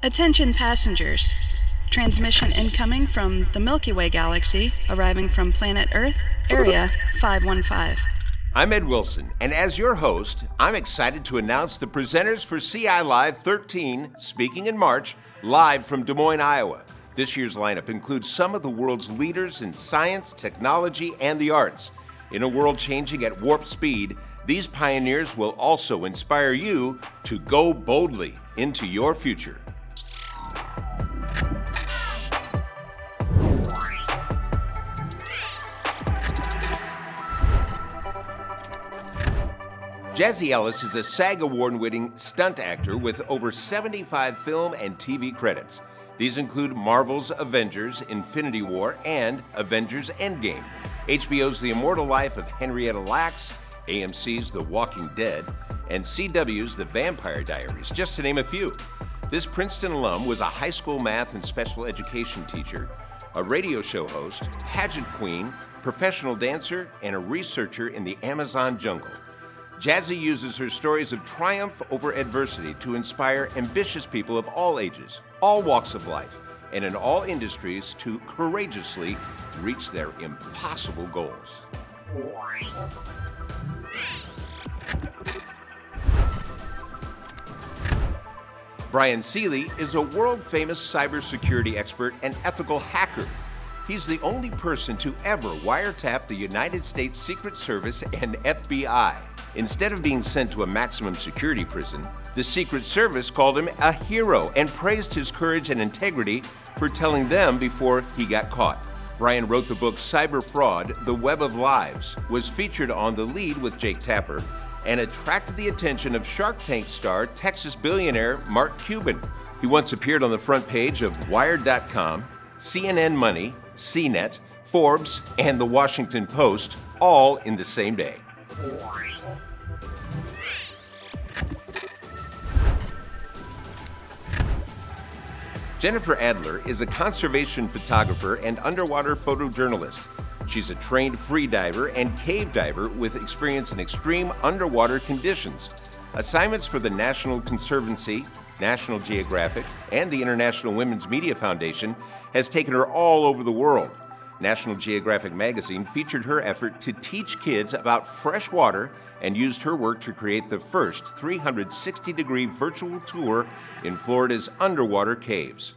Attention passengers. Transmission incoming from the Milky Way galaxy, arriving from planet Earth, area 515. I'm Ed Wilson, and as your host, I'm excited to announce the presenters for ciLive 13, speaking in March, live from Des Moines, Iowa. This year's lineup includes some of the world's leaders in science, technology, and the arts. In a world changing at warp speed, these pioneers will also inspire you to go boldly into your future. Jazzy Ellis is a SAG Award-winning stunt actor with over 75 film and TV credits. These include Marvel's Avengers: Infinity War and Avengers: Endgame, HBO's The Immortal Life of Henrietta Lacks, AMC's The Walking Dead, and CW's The Vampire Diaries, just to name a few. This Princeton alum was a high school math and special education teacher, a radio show host, pageant queen, professional dancer, and a researcher in the Amazon jungle. Jazzy uses her stories of triumph over adversity to inspire ambitious people of all ages, all walks of life, and in all industries to courageously reach their impossible goals. Brian Seeley is a world-famous cybersecurity expert and ethical hacker. He's the only person to ever wiretap the United States Secret Service and FBI. Instead of being sent to a maximum security prison, the Secret Service called him a hero and praised his courage and integrity for telling them before he got caught. Brian wrote the book Cyber Fraud: The Web of Lives, was featured on The Lead with Jake Tapper, and attracted the attention of Shark Tank star Texas billionaire Mark Cuban. He once appeared on the front page of Wired.com, CNN Money, CNET, Forbes, and The Washington Post, all in the same day. Jennifer Adler is a conservation photographer and underwater photojournalist. She's a trained free diver and cave diver with experience in extreme underwater conditions. Assignments for the National Conservancy, National Geographic, and the International Women's Media Foundation has taken her all over the world. National Geographic magazine featured her effort to teach kids about fresh water and used her work to create the first 360-degree virtual tour in Florida's underwater caves.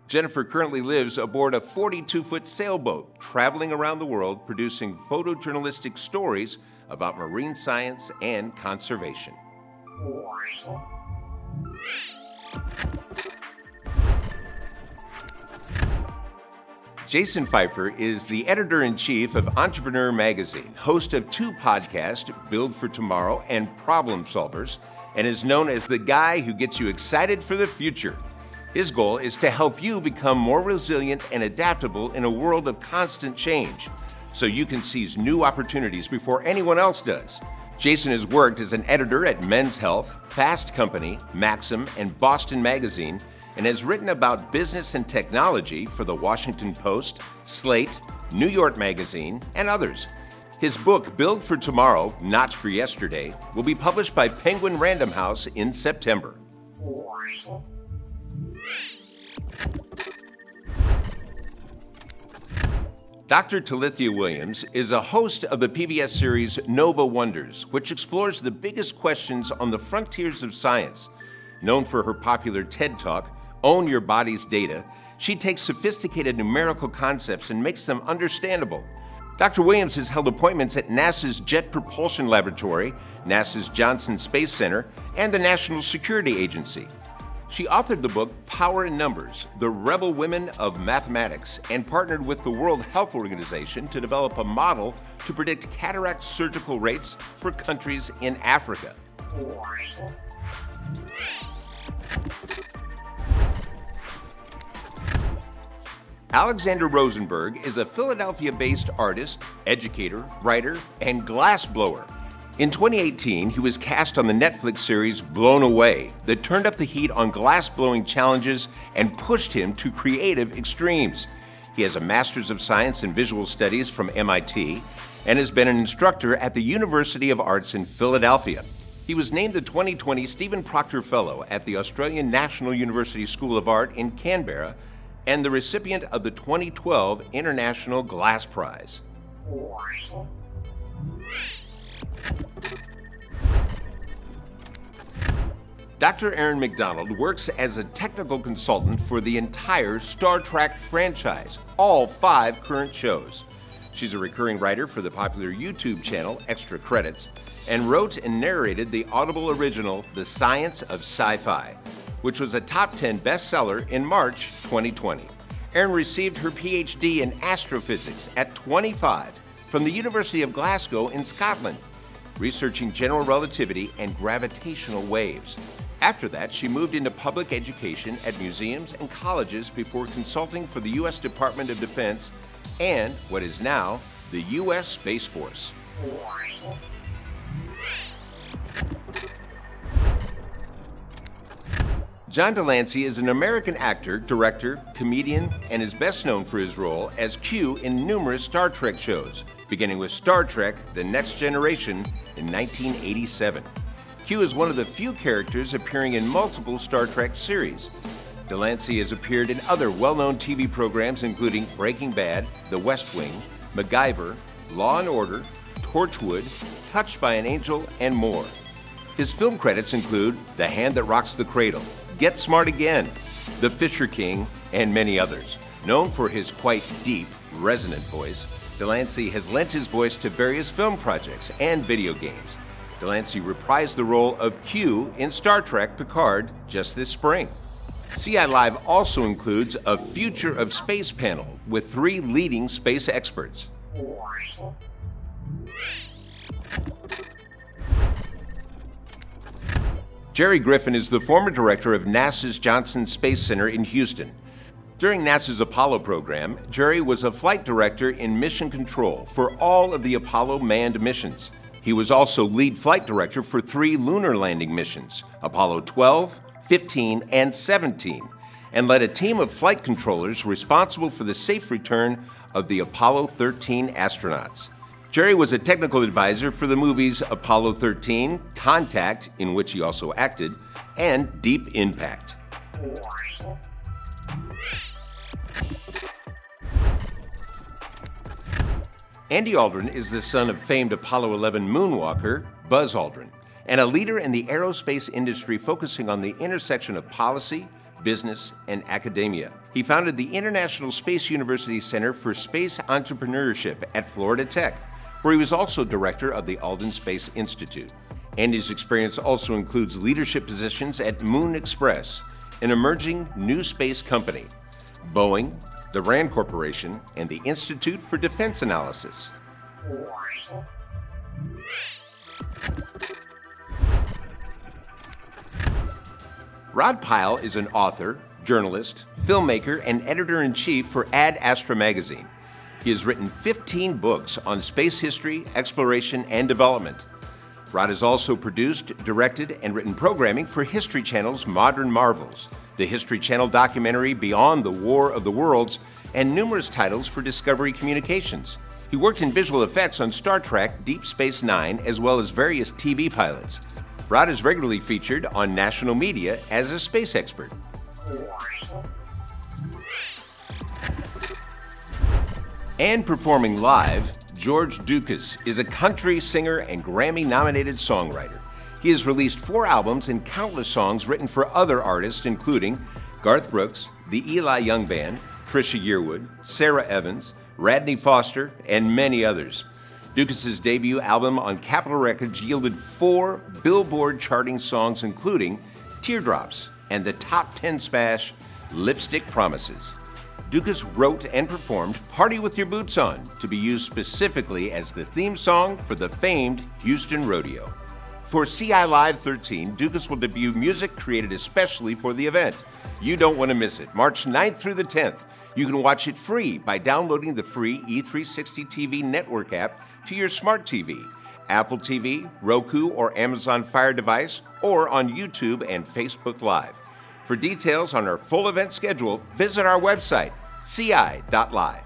Jennifer currently lives aboard a 42-foot sailboat, traveling around the world producing photojournalistic stories about marine science and conservation. Jason Pfeiffer is the editor-in-chief of Entrepreneur Magazine, host of two podcasts, Build for Tomorrow and Problem Solvers, and is known as the guy who gets you excited for the future. His goal is to help you become more resilient and adaptable in a world of constant change, so you can seize new opportunities before anyone else does. Jason has worked as an editor at Men's Health, Fast Company, Maxim, and Boston Magazine, and has written about business and technology for the Washington Post, Slate, New York Magazine, and others. His book, Build for Tomorrow, Not for Yesterday, will be published by Penguin Random House in September. Dr. Talithia Williams is a host of the PBS series Nova Wonders, which explores the biggest questions on the frontiers of science. Known for her popular TED Talk, Own Your Body's Data, she takes sophisticated numerical concepts and makes them understandable. Dr. Williams has held appointments at NASA's Jet Propulsion Laboratory, NASA's Johnson Space Center, and the National Security Agency. She authored the book Power in Numbers: The Rebel Women of Mathematics, and partnered with the World Health Organization to develop a model to predict cataract surgical rates for countries in Africa. Alexander Rosnberg is a Philadelphia-based artist, educator, writer, and glassblower. In 2018, he was cast on the Netflix series Blown Away that turned up the heat on glass-blowing challenges and pushed him to creative extremes. He has a Master's of Science in Visual Studies from MIT and has been an instructor at the University of Arts in Philadelphia. He was named the 2020 Stephen Proctor Fellow at the Australian National University School of Art in Canberra and the recipient of the 2012 International Glass Prize. Dr. Erin McDonald works as a technical consultant for the entire Star Trek franchise, all 5 current shows. She's a recurring writer for the popular YouTube channel Extra Credits and wrote and narrated the Audible original The Science of Sci-Fi, which was a top 10 bestseller in March 2020. Erin received her PhD in astrophysics at 25 from the University of Glasgow in Scotland, researching general relativity and gravitational waves. After that, she moved into public education at museums and colleges before consulting for the U.S. Department of Defense and what is now the U.S. Space Force. John de Lancie is an American actor, director, comedian, and is best known for his role as Q in numerous Star Trek shows, beginning with Star Trek: The Next Generation in 1987. Q is one of the few characters appearing in multiple Star Trek series. de Lancie has appeared in other well-known TV programs including Breaking Bad, The West Wing, MacGyver, Law and Order, Torchwood, Touched by an Angel, and more. His film credits include The Hand That Rocks the Cradle, Get Smart Again, The Fisher King, and many others. Known for his quite deep, resonant voice, de Lancie has lent his voice to various film projects and video games. De Lancie reprised the role of Q in Star Trek Picard just this spring. ciLive also includes a Future of Space panel with 3 leading space experts. Jerry Griffin is the former director of NASA's Johnson Space Center in Houston. During NASA's Apollo program, Jerry was a flight director in mission control for all of the Apollo manned missions. He was also lead flight director for 3 lunar landing missions, Apollo 12, 15, and 17, and led a team of flight controllers responsible for the safe return of the Apollo 13 astronauts. Jerry was a technical advisor for the movies Apollo 13, Contact, in which he also acted, and Deep Impact. Andy Aldrin is the son of famed Apollo 11 moonwalker Buzz Aldrin, and a leader in the aerospace industry focusing on the intersection of policy, business, and academia. He founded the International Space University Center for Space Entrepreneurship at Florida Tech, where he was also director of the Alden Space Institute. Andy's experience also includes leadership positions at Moon Express, an emerging new space company, Boeing, the RAND Corporation, and the Institute for Defense Analysis. Rod Pyle is an author, journalist, filmmaker, and editor-in-chief for Ad Astra magazine. He has written 15 books on space history, exploration, and development. Rod has also produced, directed, and written programming for History Channel's Modern Marvels, the History Channel documentary Beyond the War of the Worlds, and numerous titles for Discovery Communications. He worked in visual effects on Star Trek, Deep Space Nine, as well as various TV pilots. Rod is regularly featured on national media as a space expert. And performing live, George Dukas is a country singer and Grammy-nominated songwriter. He has released 4 albums and countless songs written for other artists including Garth Brooks, the Eli Young Band, Trisha Yearwood, Sarah Evans, Radney Foster, and many others. Dukas' debut album on Capitol Records yielded 4 Billboard charting songs including Teardrops and the top 10 smash Lipstick Promises. Dukas wrote and performed Party With Your Boots On to be used specifically as the theme song for the famed Houston Rodeo. For ciLive 13, Dukas will debut music created especially for the event. You don't want to miss it. March 9th through the 10th. You can watch it free by downloading the free E360 TV network app to your smart TV, Apple TV, Roku, or Amazon Fire device, or on YouTube and Facebook Live. For details on our full event schedule, visit our website, ci.live.